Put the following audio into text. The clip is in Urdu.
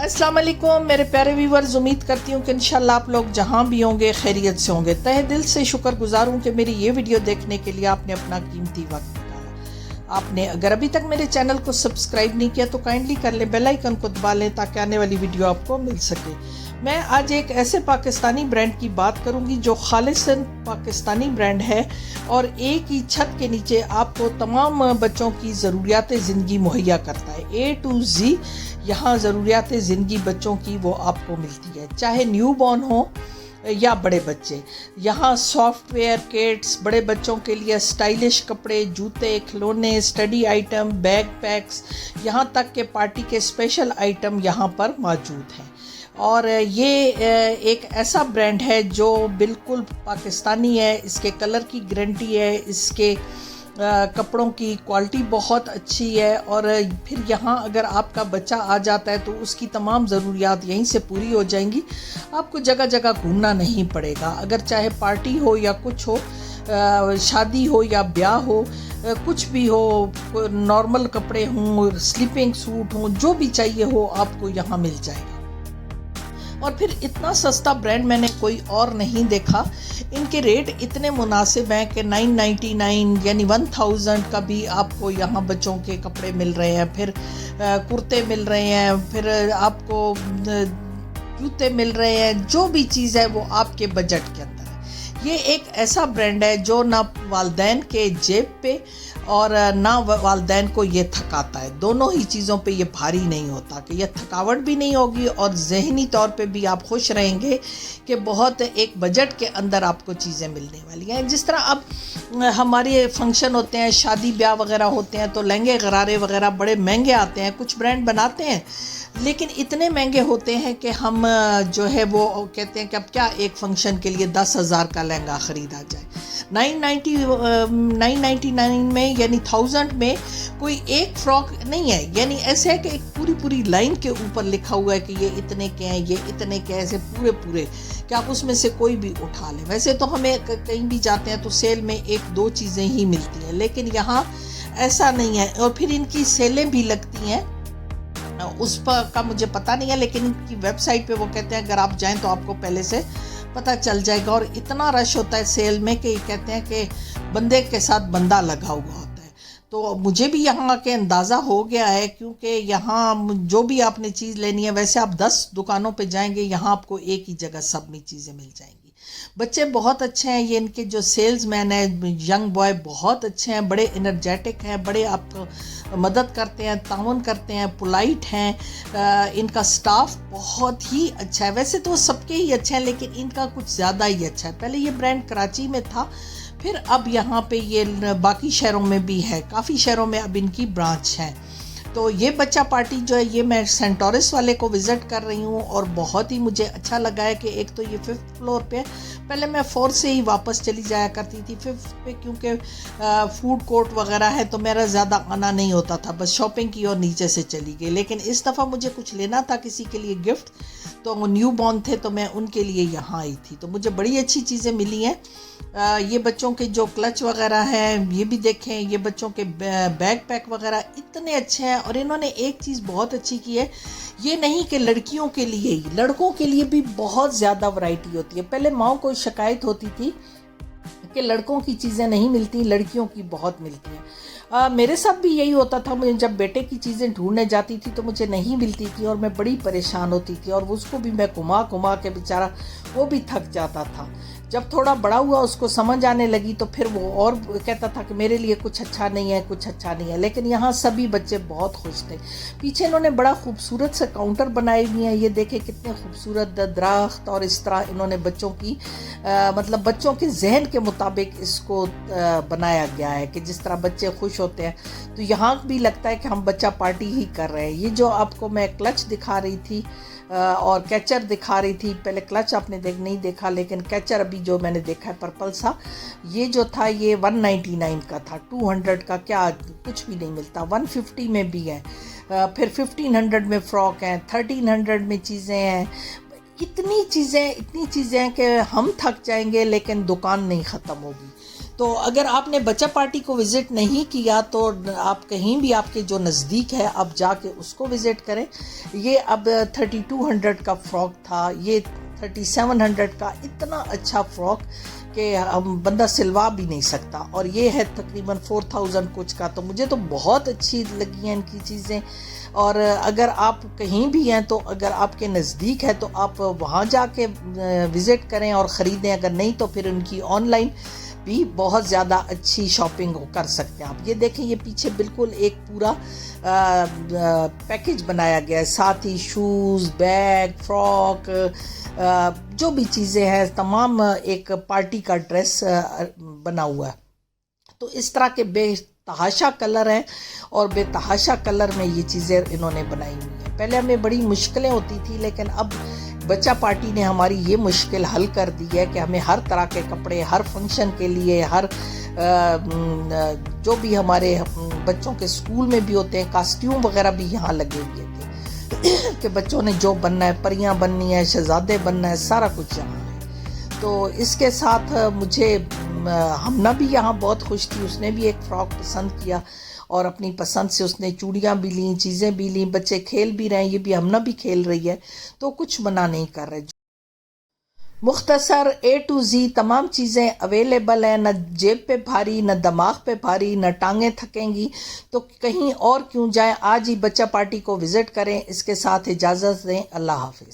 السلام علیکم میرے پیارے ویورز، امید کرتی ہوں کہ انشاءاللہ آپ لوگ جہاں بھی ہوں گے خیریت سے ہوں گے۔ تہہ دل سے شکر گزار ہوں کہ میری یہ ویڈیو دیکھنے کے لیے آپ نے اپنا قیمتی وقت نکالا۔ آپ نے اگر ابھی تک میرے چینل کو سبسکرائب نہیں کیا تو کائنڈلی کر لیں، بیل آئیکن کو دبا لیں تاکہ آنے والی ویڈیو آپ کو مل سکے۔ میں آج ایک ایسے پاکستانی برانڈ کی بات کروں گی جو خالصاً پاکستانی برانڈ ہے اور ایک ہی چھت کے نیچے آپ کو تمام بچوں کی ضروریات زندگی مہیا کرتا ہے۔ A to Z یہاں ضروریات زندگی بچوں کی وہ آپ کو ملتی ہے، چاہے نیو بورن ہو یا بڑے بچے۔ یہاں سافٹ ویئر کٹس، بڑے بچوں کے لیے اسٹائلش کپڑے، جوتے، کھلونے، اسٹڈی آئٹم، بیگ پیکس، یہاں تک کہ پارٹی کے اسپیشل آئٹم یہاں پر موجود ہیں۔ اور یہ ایک ایسا برانڈ ہے جو بالکل پاکستانی ہے، اس کے کلر کی گارنٹی ہے، اس کے کپڑوں کی کوالٹی بہت اچھی ہے، اور پھر یہاں اگر آپ کا بچہ آ جاتا ہے تو اس کی تمام ضروریات یہیں سے پوری ہو جائیں گی۔ آپ کو جگہ جگہ گھومنا نہیں پڑے گا، اگر چاہے پارٹی ہو یا کچھ ہو، شادی ہو یا بیاہ ہو، کچھ بھی ہو، نارمل کپڑے ہوں، سلیپنگ سوٹ ہوں، جو بھی چاہیے ہو آپ کو یہاں مل جائے گا۔ اور پھر اتنا سستا برانڈ میں نے کوئی اور نہیں دیکھا۔ ان کے ریٹ اتنے مناسب ہیں کہ 999 یعنی 1000 کا بھی آپ کو یہاں بچوں کے کپڑے مل رہے ہیں، پھر کرتے مل رہے ہیں، پھر آپ کو جوتے مل رہے ہیں، جو بھی چیز ہے وہ آپ کے بجٹ کے اندر ہے۔ یہ ایک ایسا برانڈ ہے جو نہ والدین کے جیب پہ اور نہ والدین کو یہ تھکاتا ہے، دونوں ہی چیزوں پہ یہ بھاری نہیں ہوتا کہ یہ تھکاوٹ بھی نہیں ہوگی اور ذہنی طور پہ بھی آپ خوش رہیں گے کہ بہت ایک بجٹ کے اندر آپ کو چیزیں ملنے والی ہیں۔ جس طرح اب ہمارے فنکشن ہوتے ہیں، شادی بیاہ وغیرہ ہوتے ہیں تو لہنگے غرارے وغیرہ بڑے مہنگے آتے ہیں، کچھ برانڈ بناتے ہیں لیکن اتنے مہنگے ہوتے ہیں کہ ہم جو ہے وہ کہتے ہیں کہ اب کیا ایک فنکشن کے لیے 10,000 کا لہنگا خریدا جائے۔ 999 میں یعنی 1000 میں کوئی ایک فراک نہیں ہے، یعنی ایسے ہے کہ ایک پوری لائن کے اوپر لکھا ہوا ہے کہ یہ اتنے کے ہیں، یہ اتنے کے، ایسے پورے کہ آپ اس میں سے کوئی بھی اٹھا لیں۔ ویسے تو ہمیں کہیں بھی جاتے ہیں تو سیل میں 1-2 چیزیں ہی ملتی ہیں، لیکن یہاں ایسا نہیں ہے۔ اور پھر ان کی سیلیں بھی لگتی ہیں، اس پر کا مجھے پتہ نہیں ہے، لیکن ان کی ویب سائٹ پہ وہ کہتے ہیں اگر آپ جائیں تو آپ کو پہلے سے پتہ چل جائے گا۔ اور اتنا رش ہوتا ہے سیل میں کہ یہ کہتے ہیں کہ بندے کے ساتھ بندہ لگا ہوا ہوتا ہے۔ تو مجھے بھی یہاں کے اندازہ ہو گیا ہے، کیونکہ یہاں جو بھی آپ نے چیز لینی ہے، ویسے آپ 10 دکانوں پہ جائیں گے، یہاں آپ کو ایک ہی جگہ سب میں چیزیں مل جائیں گی۔ بچے بہت اچھے ہیں، یہ ان کے جو سیلز مین ہیں، ینگ بوائے بہت اچھے ہیں، بڑے انرجیٹک ہیں، بڑے آپ کو مدد کرتے ہیں، تعاون کرتے ہیں، پولائٹ ہیں۔ ان کا سٹاف بہت ہی اچھا ہے، ویسے تو سب کے ہی اچھے ہیں لیکن ان کا کچھ زیادہ ہی اچھا ہے۔ پہلے یہ برانڈ کراچی میں تھا، پھر اب یہاں پہ یہ باقی شہروں میں بھی ہے، کافی شہروں میں اب ان کی برانچ ہے۔ تو یہ بچہ پارٹی جو ہے یہ میں سینٹورس والے کو وزٹ کر رہی ہوں اور بہت ہی مجھے اچھا لگا ہے کہ ایک تو یہ 5th فلور پہ ہے، پہلے میں 4 سے ہی واپس چلی جایا کرتی تھی 5th پہ، کیونکہ فوڈ کورٹ وغیرہ ہے تو میرا زیادہ آنا نہیں ہوتا تھا، بس شاپنگ کی اور نیچے سے چلی گئی۔ لیکن اس دفعہ مجھے کچھ لینا تھا کسی کے لیے گفٹ، تو وہ نیو بورن تھے تو میں ان کے لیے یہاں آئی تھی، تو مجھے بڑی اچھی چیزیں ملی ہیں۔ یہ بچوں کے جو کلچ وغیرہ ہیں یہ بھی دیکھیں، یہ بچوں کے بیگ پیک وغیرہ اتنے اچھے ہیں۔ اور انہوں نے ایک چیز بہت اچھی کی ہے، یہ نہیں کہ لڑکیوں کے لیے ہی، لڑکوں کے لیے بھی بہت زیادہ ورائٹی ہوتی ہے۔ پہلے ماؤں کو شکایت ہوتی تھی کہ لڑکوں کی چیزیں نہیں ملتی، لڑکیوں کی بہت ملتی ہیں۔ میرے ساتھ بھی یہی ہوتا تھا، مجھے جب بیٹے کی چیزیں ڈھونڈنے جاتی تھی تو مجھے نہیں ملتی تھی اور میں بڑی پریشان ہوتی تھی، اور اس کو بھی میں گھما کے بیچارہ وہ بھی تھک جاتا تھا۔ جب تھوڑا بڑا ہوا اس کو سمجھ آنے لگی تو پھر وہ اور کہتا تھا کہ میرے لیے کچھ اچھا نہیں ہے، کچھ اچھا نہیں ہے۔ لیکن یہاں سبھی بچے بہت خوش تھے۔ پیچھے انہوں نے بڑا خوبصورت سے کاؤنٹر بنائے ہوئے ہیں، یہ دیکھیں کتنے خوبصورت درخت، اور اس طرح انہوں نے بچوں کی مطلب بچوں کے ذہن کے مطابق اس کو بنایا گیا ہے کہ جس طرح بچے خوش ہوتے ہیں، تو یہاں بھی لگتا ہے کہ ہم بچہ پارٹی ہی کر رہے ہیں۔ یہ جو آپ کو میں کلچ دکھا رہی تھی اور کیچر دکھا رہی تھی، پہلے کلچ آپ نے نہیں دیکھا لیکن کیچر ابھی جو میں نے دیکھا ہے پرپل سا، یہ جو تھا یہ 199 کا تھا، 200 کا کیا کچھ بھی نہیں ملتا، 150 میں بھی ہے، پھر 1500 میں فراک ہیں، 1300 میں چیزیں ہیں۔ اتنی چیزیں ہیں کہ ہم تھک جائیں گے لیکن دکان نہیں ختم ہوگی۔ تو اگر آپ نے بچہ پارٹی کو وزٹ نہیں کیا تو آپ کہیں بھی آپ کے جو نزدیک ہے آپ جا کے اس کو وزٹ کریں. یہ اب 3200 کا فراک تھا, یہ 3700 کا, اتنا اچھا فراک کہ ہم بندہ سلوا بھی نہیں سکتا, اور یہ ہے تقریباً 4000 کچھ کا. تو مجھے تو بہت اچھی لگی ہیں ان کی چیزیں. اور اگر آپ کہیں بھی ہیں تو اگر آپ کے نزدیک ہے تو آپ وہاں جا کے وزٹ کریں اور خریدیں, اگر نہیں تو پھر ان کی آن لائن بھی بہت زیادہ اچھی شاپنگ کر سکتے ہیں آپ. یہ دیکھیں, یہ پیچھے بالکل ایک پورا پیکج بنایا گیا ہے, ساتھ ہی شوز, بیگ, فراک, جو بھی چیزیں ہیں تمام ایک پارٹی کا ڈریس بنا ہوا ہے. تو اس طرح کے بے تحاشا کلر ہیں, اور بے تحاشا کلر میں یہ چیزیں انہوں نے بنائی ہوئی ہیں. پہلے ہمیں بڑی مشکلیں ہوتی تھی, لیکن اب بچہ پارٹی نے ہماری یہ مشکل حل کر دی ہے کہ ہمیں ہر طرح کے کپڑے ہر فنکشن کے لیے, ہر جو بھی ہمارے بچوں کے اسکول میں بھی ہوتے ہیں کاسٹیوم وغیرہ بھی یہاں لگے ہوئے تھے کہ بچوں نے جو بننا ہے, پریاں بننی ہے, شہزادے بننا ہے, سارا کچھ یہاں ہے. تو اس کے ساتھ مجھے ہمنا بھی یہاں بہت خوش تھی, اس نے بھی ایک فراک پسند کیا اور اپنی پسند سے اس نے چوڑیاں بھی لیں, چیزیں بھی لیں. بچے کھیل بھی رہے ہیں, یہ بھی ہمنا بھی کھیل رہی ہے, تو کچھ منع نہیں کر رہے. مختصر A to Z تمام چیزیں اویلیبل ہیں, نہ جیب پہ بھاری, نہ دماغ پہ بھاری, نہ ٹانگیں تھکیں گی. تو کہیں اور کیوں جائیں, آج ہی بچہ پارٹی کو وزٹ کریں. اس کے ساتھ اجازت دیں, اللہ حافظ.